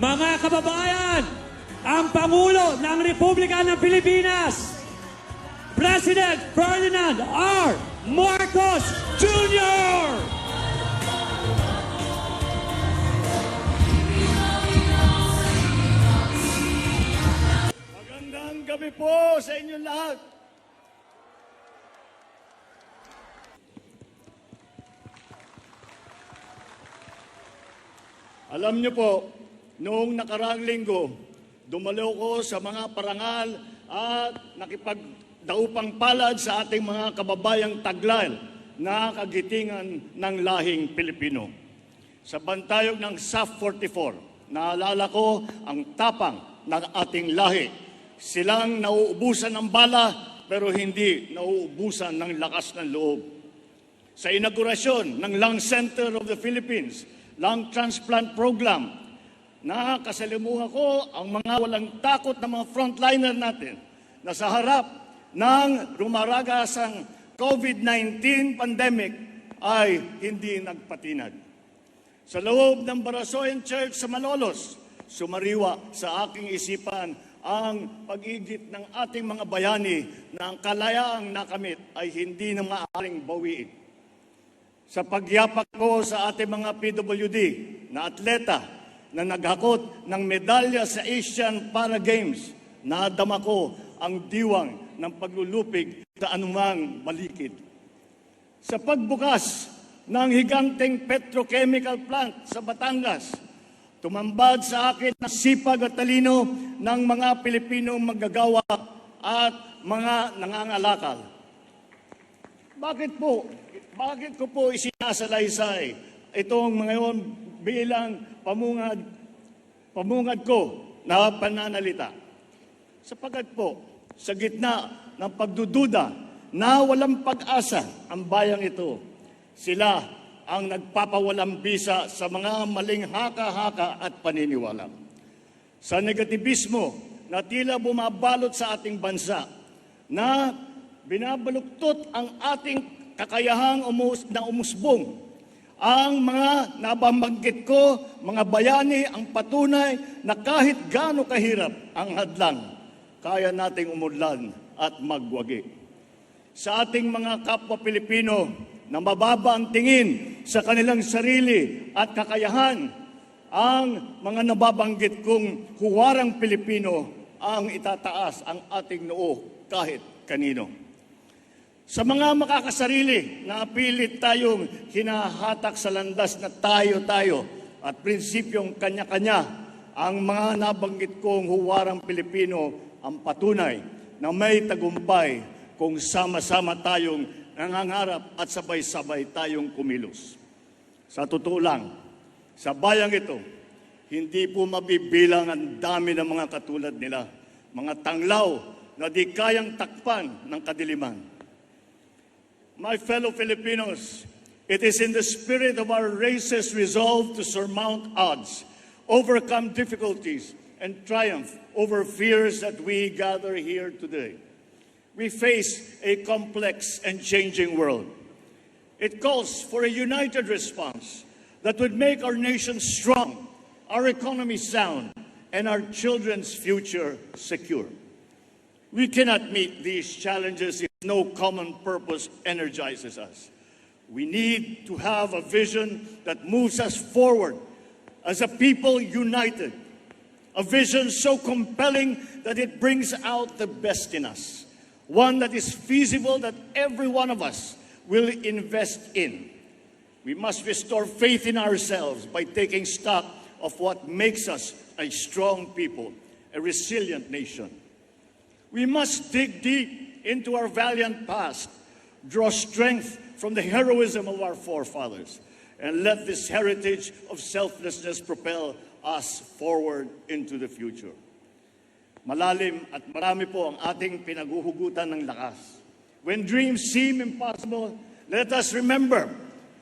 Mga kababayan, ang Pangulo ng Republika ng Pilipinas, President Ferdinand R. Marcos Jr. Magandang gabi po sa inyong lahat. Alam niyo po, noong nakaraang linggo, dumalo ko sa mga parangal at nakipagdaupang palad sa ating mga kababayang taglay na kagitingan ng lahing Pilipino. Sa bantayog ng SAF 44, naalala ko ang tapang ng ating lahi. Silang nauubusan ng bala pero hindi nauubusan ng lakas ng loob. Sa inaugurasyon ng Lung Center of the Philippines, Lung Transplant Program, nakasalimuha ko ang mga walang takot na mga frontliner natin na sa harap ng rumaragasang COVID-19 pandemic ay hindi nagpatinag. Sa loob ng Barasoyan Church sa Malolos, sumariwa sa aking isipan ang pag-igit ng ating mga bayani na ang kalayaang nakamit ay hindi na maaaring bawiin. Sa pagyapak ko sa ating mga PWD na atleta na naghakot ng medalya sa Asian Para Games, nadama ko ang diwang ng paglulupig sa anumang balikid. Sa pagbukas ng higanteng petrochemical plant sa Batangas, tumambad sa akin ang sipag at talino ng mga Pilipinong manggagawa at mga nangangalakal. Bakit ko po isinasalaysay itong ngayon bilang pamungad ko na pananalita? Sapagat po, sa gitna ng pagdududa na walang pag-asa ang bayang ito, sila ang nagpapawalang bisa sa mga maling haka-haka at paniniwala. Sa negatibismo na tila bumabalot sa ating bansa, na binabaluktot ang ating kakayahang umusbong. Ang mga nababanggit ko, mga bayani, ang patunay na kahit gaano kahirap ang hadlang, kaya nating umudlan at magwagi. Sa ating mga kapwa Pilipino na mababa ang tingin sa kanilang sarili at kakayahan, ang mga nababanggit kong huwarang Pilipino ang itataas ang ating noo kahit kanino. Sa mga makakasarili na pilit tayong hinahatak sa landas na tayo-tayo at prinsipyong kanya-kanya, ang mga nabanggit kong huwarang Pilipino ang patunay na may tagumpay kung sama-sama tayong nangangarap at sabay-sabay tayong kumilos. Sa totoo lang, sa bayang ito, hindi po mabibilang ang dami ng mga katulad nila, mga tanglaw na di kayang takpan ng kadiliman. My fellow Filipinos, it is in the spirit of our race's resolve to surmount odds, overcome difficulties, and triumph over fears that we gather here today. We face a complex and changing world. It calls for a united response that would make our nation strong, our economy sound, and our children's future secure. We cannot meet these challenges if no common purpose energizes us. We need to have a vision that moves us forward as a people united, a vision so compelling that it brings out the best in us, one that is feasible that every one of us will invest in. We must restore faith in ourselves by taking stock of what makes us a strong people, a resilient nation. We must dig deep into our valiant past, draw strength from the heroism of our forefathers, and let this heritage of selflessness propel us forward into the future. Malalim at marami po ang ating pinaguhugutan ng lakas. When dreams seem impossible, let us remember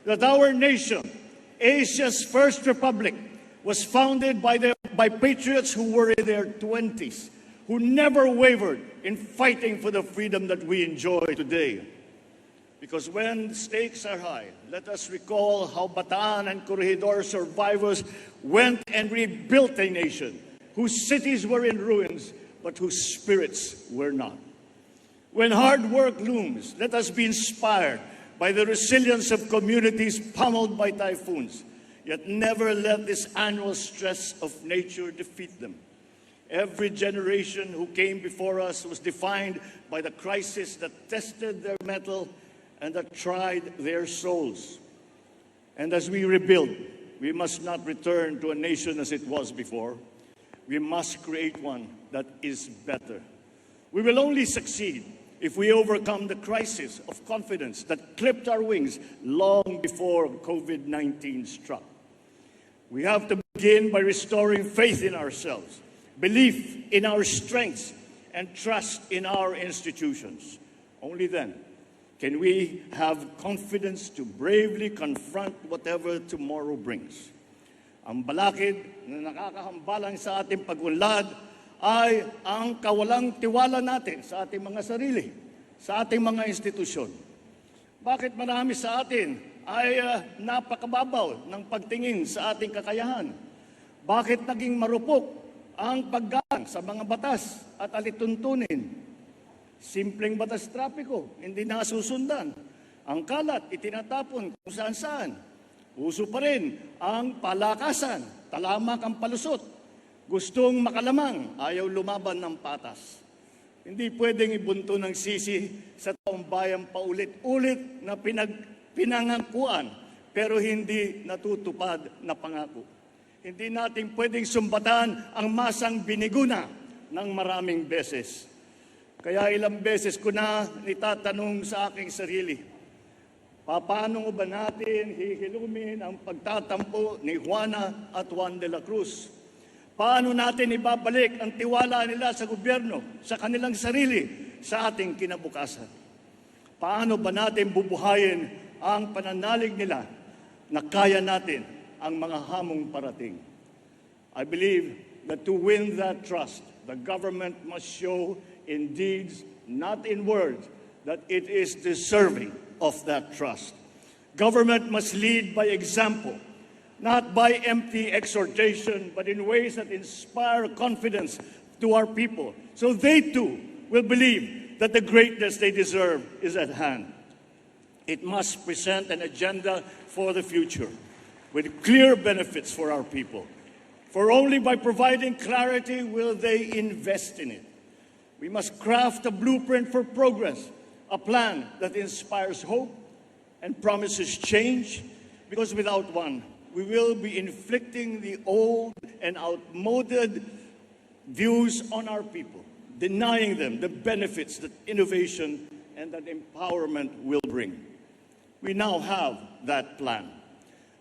that our nation, Asia's first republic, was founded by patriots who were in their 20s, who never wavered in fighting for the freedom that we enjoy today. Because when the stakes are high, let us recall how Bataan and Corregidor survivors went and rebuilt a nation whose cities were in ruins, but whose spirits were not. When hard work looms, let us be inspired by the resilience of communities pummeled by typhoons, yet never let this annual stress of nature defeat them. Every generation who came before us was defined by the crisis that tested their mettle and that tried their souls. And as we rebuild, we must not return to a nation as it was before. We must create one that is better. We will only succeed if we overcome the crisis of confidence that clipped our wings long before COVID-19 struck. We have to begin by restoring faith in ourselves, belief in our strengths, and trust in our institutions. Only then can we have confidence to bravely confront whatever tomorrow brings. Ang balakid na nakakahambalang sa ating pag-unlad ay ang kawalang tiwala natin sa ating mga sarili, sa ating mga institusyon. Bakit marami sa atin ay napakababaw ng pagtingin sa ating kakayahan? Bakit naging marupok ang paggalang sa mga batas at alituntunin? Simpleng batas trapiko, hindi nasusundan. Ang kalat, itinatapon kung saan-saan. Uso pa rin ang palakasan, talamak ang palusot. Gustong makalamang, ayaw lumaban ng patas. Hindi pwedeng ibunto ng sisi sa taong bayan paulit-ulit na pinangangkuan, pero hindi natutupad na pangako. Hindi natin pwedeng sumbatan ang masang biniguna ng maraming beses. Kaya ilang beses ko na itatanong sa aking sarili, paano ba natin hihilumin ang pagtatampo ni Juana at Juan de la Cruz? Paano natin ibabalik ang tiwala nila sa gobyerno, sa kanilang sarili, sa ating kinabukasan? Paano ba natin bubuhayin ang pananalig nila na kaya natin ang mga hamong parating? I believe that to win that trust, the government must show in deeds, not in words, that it is deserving of that trust. Government must lead by example, not by empty exhortation, but in ways that inspire confidence to our people, so they too will believe that the greatness they deserve is at hand. It must present an agenda for the future with clear benefits for our people. For only by providing clarity will they invest in it. We must craft a blueprint for progress, a plan that inspires hope and promises change, because without one, we will be inflicting the old and outmoded views on our people, denying them the benefits that innovation and that empowerment will bring. We now have that plan,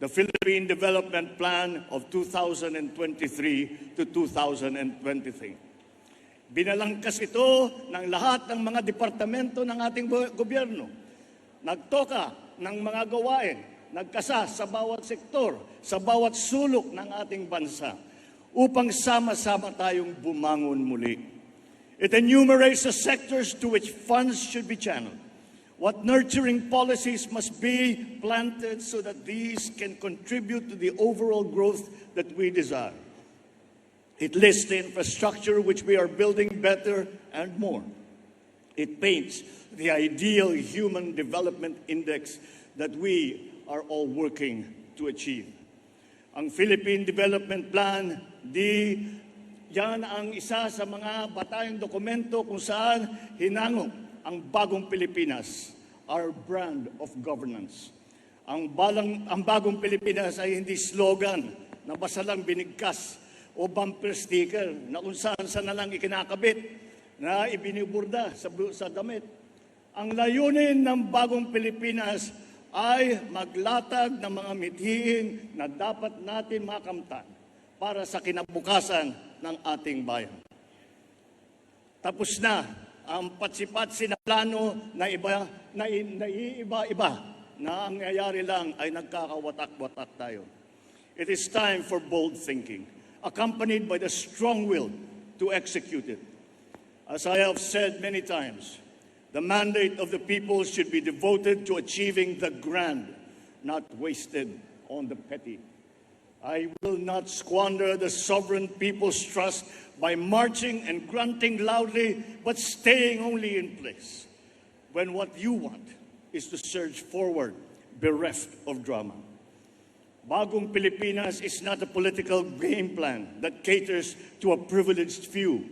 the Philippine Development Plan of 2023 to 2023. Binalangkas ito ng lahat ng mga departamento ng ating gobyerno. Nagtoka ng mga gawain, nagkasa sa bawat sektor, sa bawat sulok ng ating bansa, upang sama-sama tayong bumangon muli. It enumerates the sectors to which funds should be channeled, what nurturing policies must be planted so that these can contribute to the overall growth that we desire. It lists the infrastructure which we are building better and more. It paints the ideal human development index that we are all working to achieve. Ang Philippine Development Plan, yan ang isa sa mga batayang dokumento kung saan hinango ang Bagong Pilipinas, our brand of governance. Ang Bagong Pilipinas ay hindi slogan na basta lang binigkas o bumper sticker na kung saan na lang ikinakabit na ibiniburda sa damit. Ang layunin ng Bagong Pilipinas ay maglatag ng mga mithiin na dapat natin makamtan para sa kinabukasan ng ating bayan. Tapos na ang patsi-patsi na plano na iiba-iba na ang nangyayari lang ay nagkakawatak-watak tayo. It is time for bold thinking, accompanied by the strong will to execute it. As I have said many times, The mandate of the people should be devoted to achieving the grand, not wasted on the petty. I will not squander the sovereign people's trust by marching and grunting loudly, but staying only in place, when what you want is to surge forward, bereft of drama. Bagong Pilipinas is not a political game plan that caters to a privileged few.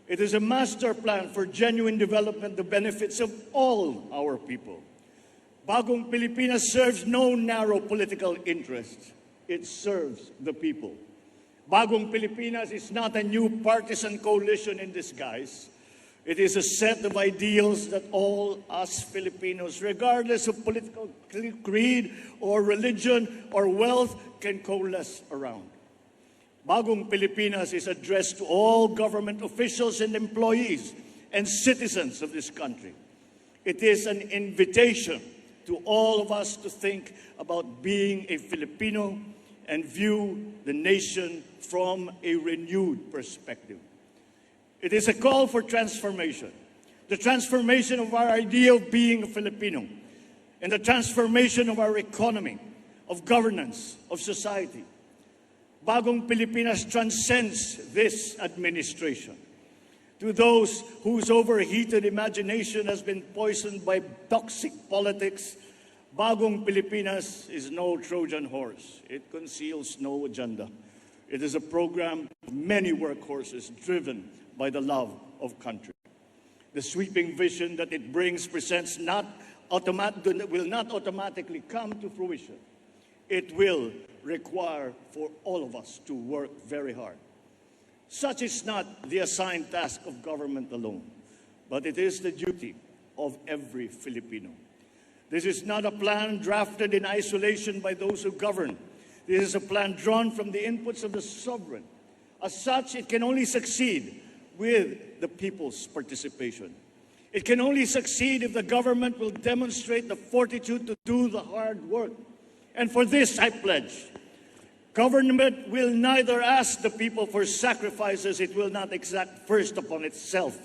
It is a master plan for genuine development, the benefits of all our people. Bagong Pilipinas serves no narrow political interests. It serves the people. Bagong Pilipinas is not a new partisan coalition in disguise. It is a set of ideals that all us Filipinos, regardless of political creed or religion or wealth, can coalesce around. Bagong Pilipinas is addressed to all government officials and employees and citizens of this country. It is an invitation to all of us to think about being a Filipino and view the nation from a renewed perspective. It is a call for transformation, the transformation of our idea of being a Filipino, and the transformation of our economy, of governance, of society. Bagong Pilipinas transcends this administration. To those whose overheated imagination has been poisoned by toxic politics, Bagong Pilipinas is no Trojan horse. It conceals no agenda. It is a program of many workhorses driven by the love of country. The sweeping vision that it brings presents will not automatically come to fruition. It will require for all of us to work very hard. Such is not the assigned task of government alone, but it is the duty of every Filipino. This is not a plan drafted in isolation by those who govern. This is a plan drawn from the inputs of the sovereign. As such, it can only succeed with the people's participation. It can only succeed if the government will demonstrate the fortitude to do the hard work. And for this, I pledge, government will neither ask the people for sacrifices it will not exact first upon itself,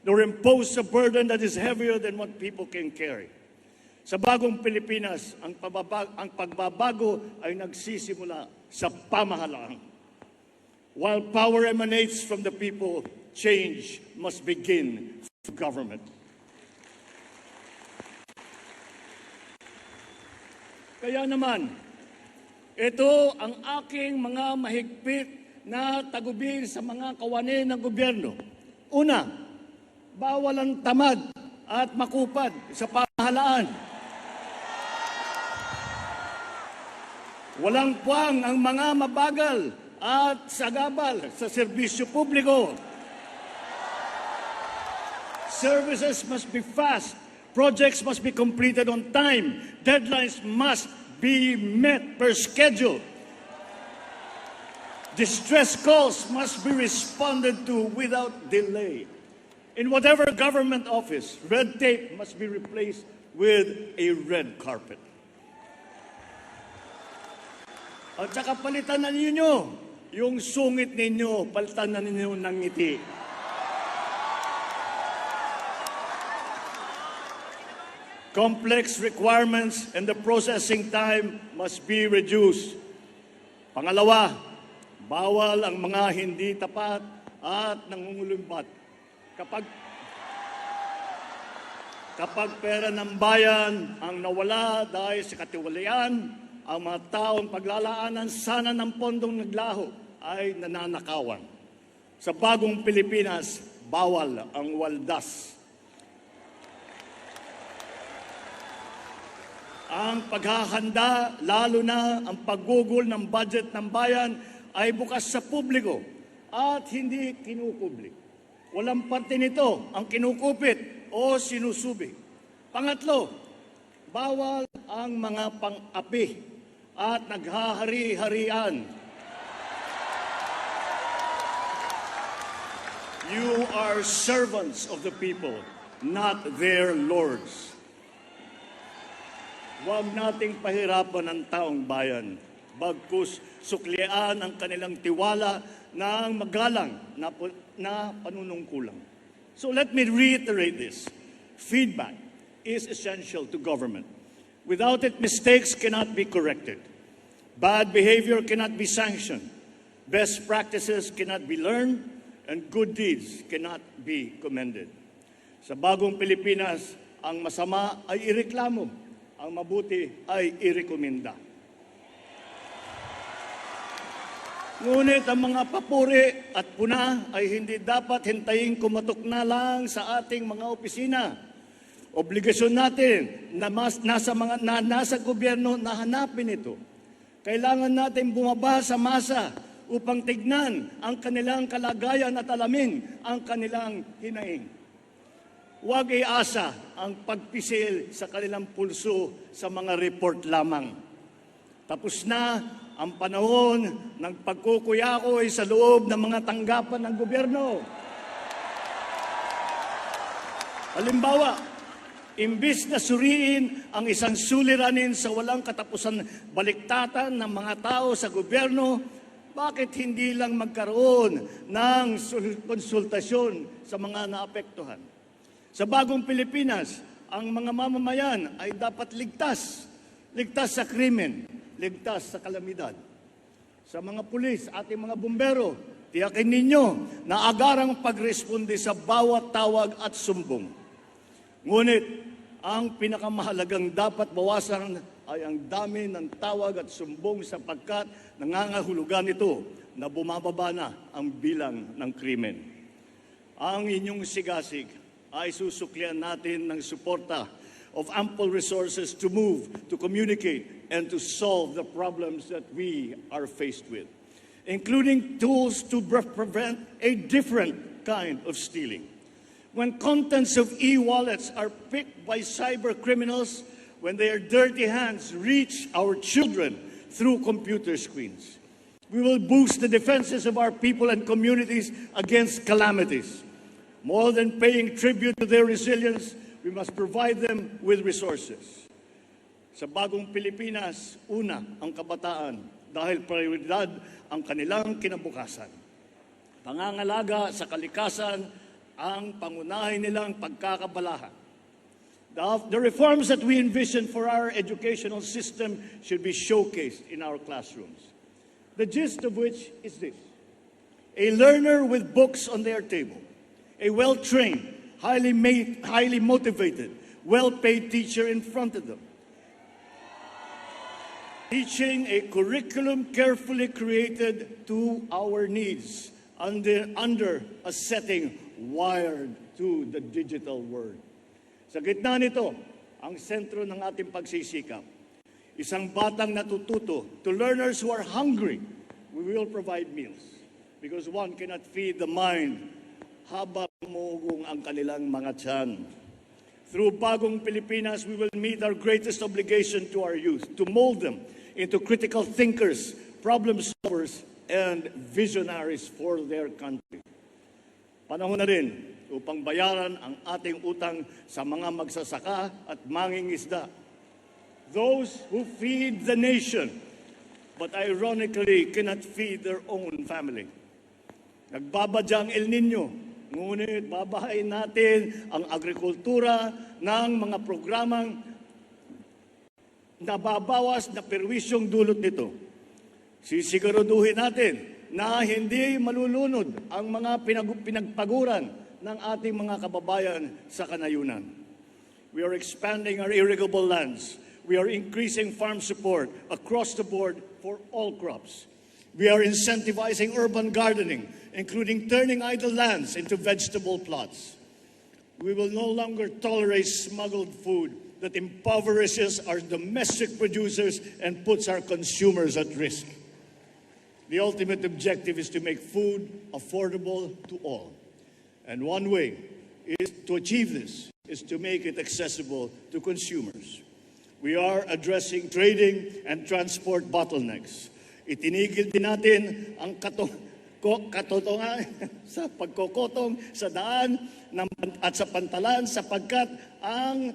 nor impose a burden that is heavier than what people can carry. Sa Bagong Pilipinas, ang pagbabago ay nagsisimula sa pamahalaan. While power emanates from the people, change must begin from government. Kaya naman, ito ang aking mga mahigpit na tagubil sa mga kawani ng gobyerno. Una, bawal ang tamad at makupad sa pamahalaan. Walang puwang ang mga mabagal at sagabal sa serbisyo publiko. Services must be fast. Projects must be completed on time. Deadlines must be met per schedule. Distress calls must be responded to without delay. In whatever government office, red tape must be replaced with a red carpet. At saka palitan na ninyo yung sungit ninyo, palitan na ninyo ng ngiti. Complex requirements and the processing time must be reduced. Pangalawa, bawal ang mga hindi tapat at nangungulumbat. Kapag pera ng bayan ang nawala dahil sa katiwalian, ang mga taong paglalaanan sana ng pondong naglaho ay nananakawan. Sa Bagong Pilipinas, bawal ang waldas. Ang paghahanda, lalo na ang paggugol ng budget ng bayan, ay bukas sa publiko at hindi kinukubli. Walang parte nito ang kinukupit o sinusubi. Pangatlo, bawal ang mga pang-api at naghahari-harian. You are servants of the people, not their lords. Huwag nating pahirapan ang taong bayan, bagkus suklian ang kanilang tiwala ng magalang na panunungkulang. So let me reiterate this. Feedback is essential to government. Without it, mistakes cannot be corrected. Bad behavior cannot be sanctioned. Best practices cannot be learned, and good deeds cannot be commended. Sa Bagong Pilipinas, ang masama ay ireklamo, ang mabuti ay irekomenda. Ngunit ang mga papuri at puna ay hindi dapat hintayin kumatok na lang sa ating mga opisina. Obligasyon natin na nasa gobyerno na hanapin ito. Kailangan natin bumaba sa masa upang tignan ang kanilang kalagayan at alamin ang kanilang hinaing. Huwag iasa ang pagpisil sa kanilang pulso sa mga report lamang. Tapos na ang panahon ng pagkukuyakoy sa loob ng mga tanggapan ng gobyerno. Halimbawa, imbis na suriin ang isang suliranin sa walang katapusan baliktatan ng mga tao sa gobyerno, bakit hindi lang magkaroon ng konsultasyon sa mga naapektuhan? Sa Bagong Pilipinas, ang mga mamamayan ay dapat ligtas. Ligtas sa krimen, ligtas sa kalamidad. Sa mga pulis, ating mga bumbero, tiyakin ninyo na agarang pagresponde sa bawat tawag at sumbong. Ngunit, ang pinakamahalagang dapat bawasan ay ang dami ng tawag at sumbong sapagkat nangangahulugan ito na bumababa na ang bilang ng krimen. Ang inyong sigasig ay susuklian natin ng suporta of ample resources to move, to communicate, and to solve the problems that we are faced with, including tools to prevent a different kind of stealing. When contents of e-wallets are picked by cyber criminals, when their dirty hands reach our children through computer screens, we will boost the defenses of our people and communities against calamities. More than paying tribute to their resilience, we must provide them with resources. Sa Bagong Pilipinas, una ang kabataan dahil prioridad ang kanilang kinabukasan. Pangangalaga sa kalikasan ang pangunahin nilang pagkakabalahan. The reforms that we envision for our educational system should be showcased in our classrooms. The gist of which is this: a learner with books on their table, a well-trained, highly motivated, well-paid teacher in front of them, teaching a curriculum carefully created to our needs under a setting wired to the digital world. Sa gitna nito, ang sentro ng ating pagsisikap, isang batang natututo. To learners who are hungry, we will provide meals because one cannot feed the mind habang umugong ang kanilang mga tiyan. Through Bagong Pilipinas, we will meet our greatest obligation to our youth, to mold them into critical thinkers, problem solvers, and visionaries for their country. Panahon na rin upang bayaran ang ating utang sa mga magsasaka at mangingisda. Those who feed the nation, but ironically cannot feed their own family. Nagbabadya ang El Nino, ngunit babahain natin ang agrikultura ng mga programang nababawas na perwisyong dulot nito. Sisiguraduhin natin na hindi malulunod ang mga pinagpaguran ng ating mga kababayan sa kanayunan. We are expanding our irrigable lands. We are increasing farm support across the board for all crops. We are incentivizing urban gardening, including turning idle lands into vegetable plots. We will no longer tolerate smuggled food that impoverishes our domestic producers and puts our consumers at risk. The ultimate objective is to make food affordable to all. And one way to achieve this is to make it accessible to consumers. We are addressing trading and transport bottlenecks. Itinigil din natin ang katotohanan sa pagkokotong sa daan at sa pantalan sapagkat ang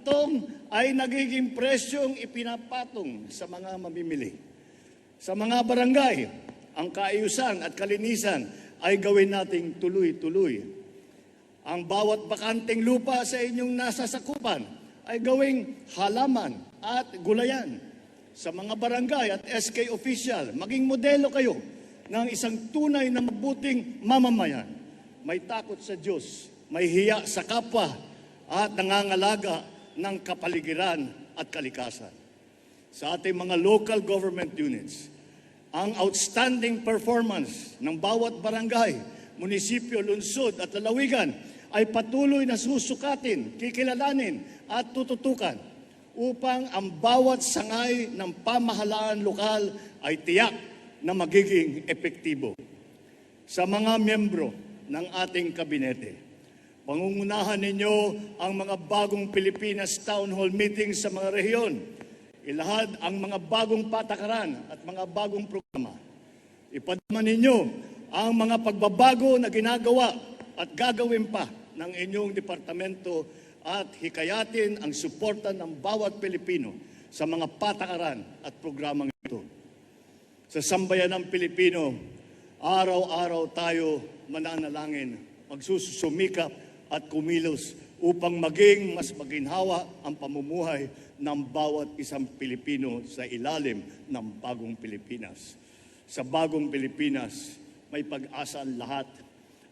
tong ay nagiging presyong ipinapatong sa mga mamimili. Sa mga barangay, ang kaayusan at kalinisan ay gawin nating tuloy-tuloy. Ang bawat bakanteng lupa sa inyong nasasakupan ay gawing halaman at gulayan. Sa mga barangay at SK official, maging modelo kayo ng isang tunay na mabuting mamamayan. May takot sa Diyos, may hiya sa kapwa, at nangangalaga ng kapaligiran at kalikasan. Sa ating mga local government units, ang outstanding performance ng bawat barangay, munisipyo, lungsod at lalawigan ay patuloy na susukatin, kikilalanin at tututukan upang ang bawat sangay ng pamahalaan lokal ay tiyak na magiging epektibo. Sa mga miyembro ng ating kabinete, pangungunahan ninyo ang mga Bagong Pilipinas Town Hall meetings sa mga rehiyon. Ilahad ang mga bagong patakaran at mga bagong programa. Ipadama ninyo ang mga pagbabago na ginagawa at gagawin pa ng inyong departamento at hikayatin ang suporta ng bawat Pilipino sa mga patakaran at programang ito. Sa sambayan ng Pilipino, araw-araw tayo mananalangin, magsusumikap at kumilos upang maging mas maginhawa ang pamumuhay ng bawat isang Pilipino sa ilalim ng Bagong Pilipinas. Sa Bagong Pilipinas, may pag-asa ang lahat.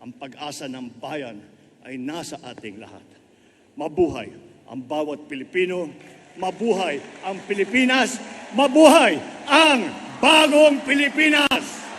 Ang pag-asa ng bayan ay nasa ating lahat. Mabuhay ang bawat Pilipino, mabuhay ang Pilipinas, mabuhay ang Bagong Pilipinas!